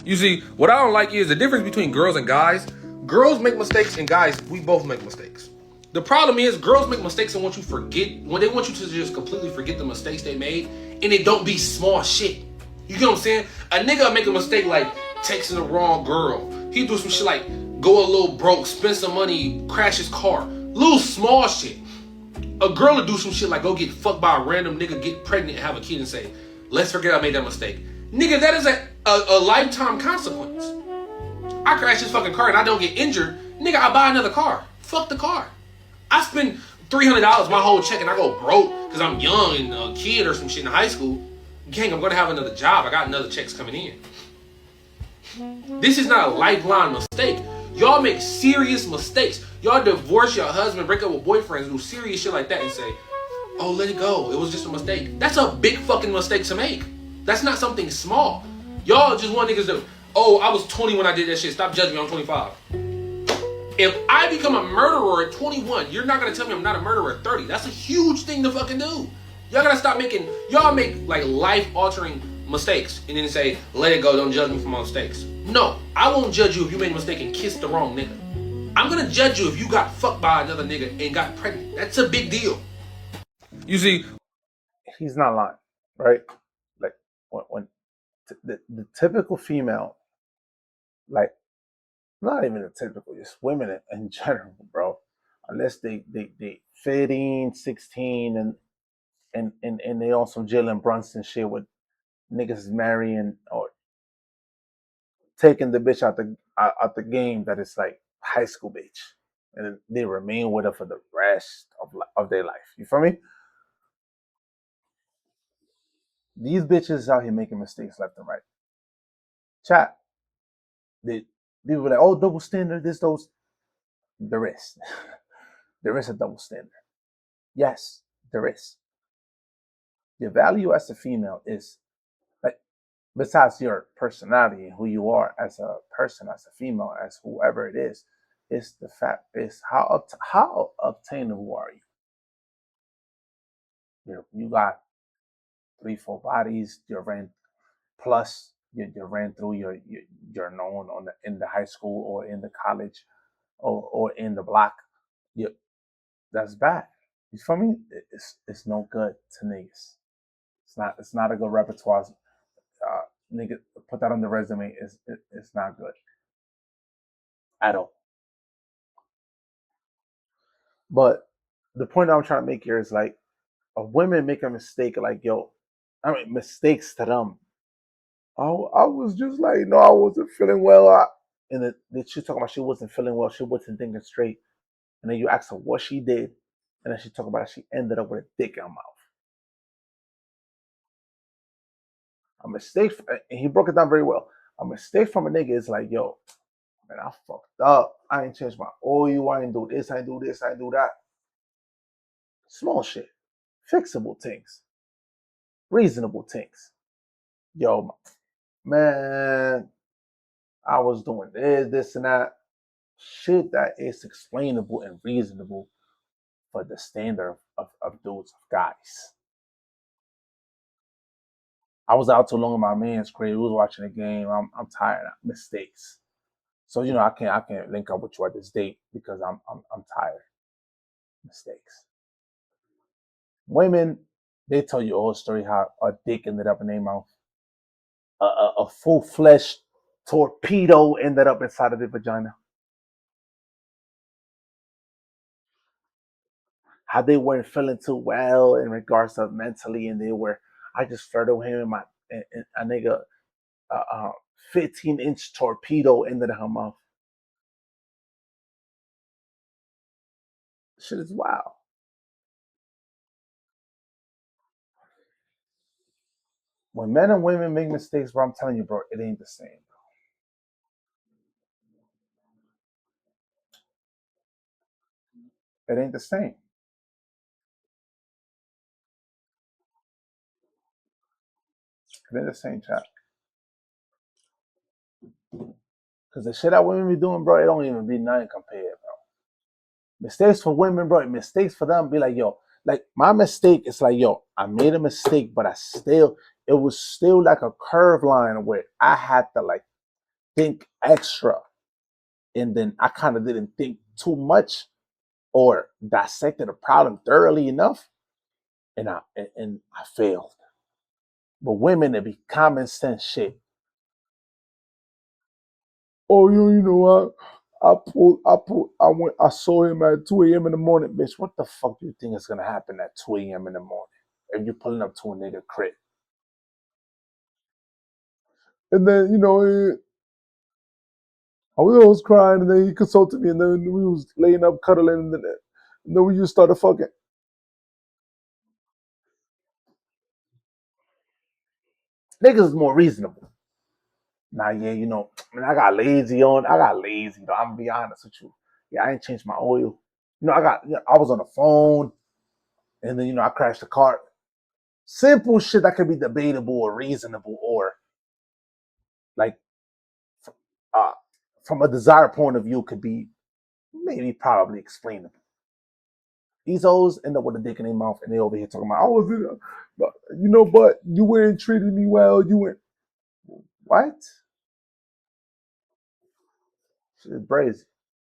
You see, what I don't like is the difference between girls and guys. Girls make mistakes and guys, we both make mistakes. The problem is girls make mistakes and want you forget when they want you to just completely forget the mistakes they made, and it don't be small shit. You get what I'm saying? A nigga make a mistake like texting the wrong girl. He do some shit like go a little broke, spend some money, crash his car. Little small shit. A girl will do some shit like go get fucked by a random nigga, get pregnant, and have a kid, and say, let's forget I made that mistake. Nigga, that is a lifetime consequence. I crash this fucking car and I don't get injured. Nigga, I buy another car. Fuck the car. I spend $300 my whole check and I go broke because I'm young and a kid or some shit in high school. Gang, I'm gonna have another job. I got another checks coming in. This is not a lifeline mistake. Y'all make serious mistakes. Y'all divorce your husband, break up with boyfriends, do serious shit like that and say, oh, let it go. It was just a mistake. That's a big fucking mistake to make. That's not something small. Y'all just want niggas to, oh, I was 20 when I did that shit. Stop judging me, I'm 25. If I become a murderer at 21, you're not gonna tell me I'm not a murderer at 30. That's a huge thing to fucking do. Y'all gotta stop making, y'all make like life-altering mistakes and then say, let it go, don't judge me for my mistakes. No, I won't judge you if you made a mistake and kissed the wrong nigga. I'm gonna judge you if you got fucked by another nigga and got pregnant. That's a big deal. You see, he's not lying, right? Like when the typical female, like not even the typical, just women in general, bro. Unless they 15, 16, and they on some Jalen Brunson shit with niggas marrying or taking the bitch out the game that is like high school bitch, and they remain with her for the rest of their life. You feel me? These bitches out here making mistakes left and right. Chat. They people were like, oh, double standard. This those. There is, there is a double standard. Yes, there is. Your value as a female is like besides your personality and who you are as a person, as a female, as whoever it is the fact is how obtainable are you? You got 3, 4 bodies. You're ran plus you ran through you're known on in the high school or in the college or in the block. You, that's bad. You feel me? It's no good to niggas. It's not a good repertoire. Nigga, put that on the resume. It's not good at all. But the point I'm trying to make here is like a women make a mistake. Like yo, I mean mistakes to them. I was just like no, I wasn't feeling well. And she talking about she wasn't feeling well. She wasn't thinking straight. And then you ask her what she did, and then she talk about she ended up with a dick in her mouth. A mistake, and he broke it down very well. A mistake from a nigga is like, yo, man, I fucked up. I ain't changed my oil. I ain't do this. I ain't do this. I ain't do that. Small shit, fixable things, reasonable things. Yo, man, I was doing this, and that. Shit that is explainable and reasonable for the standard of dudes, of guys. I was out too long in my man's crib. We was watching the game. I'm tired. Mistakes. So I can't link up with you at this date because I'm tired. Mistakes. Women, they tell you a whole story how a dick ended up in their mouth. A full flesh torpedo ended up inside of the vagina. How they weren't feeling too well in regards of mentally, and I just flirted with him and a nigga, uh, 15-inch torpedo ended in her mouth. Shit is wild. When men and women make mistakes, bro, I'm telling you, bro, it ain't the same. It ain't the same. It ain't the same, chat. Because the shit that women be doing, bro, it don't even be nothing compared, bro. Mistakes for women, bro, mistakes for them be like, yo, like my mistake is like, yo, I made a mistake, but it was still like a curve line where I had to like think extra, and then I kind of didn't think too much or dissected the problem thoroughly enough, and I failed. But women, it be common sense shit. Oh, you know what? I saw him at 2 a.m. in the morning. Bitch, what the fuck do you think is gonna happen at 2 a.m. in the morning if you're pulling up to a nigga crib? And then, I was crying, and then he consulted me, and then we was laying up cuddling, and then we just started fucking. Niggas is more reasonable. Nah, yeah, I got lazy, though. I'm gonna be honest with you. Yeah, I ain't changed my oil. I was on the phone, and then, I crashed the car. Simple shit that could be debatable or reasonable, or like, uh, from a desire point of view, could be maybe probably explainable. These hoes end up with a dick in their mouth, and they over here talking about, I was in, but you weren't treating me well. You went what? Shit is crazy.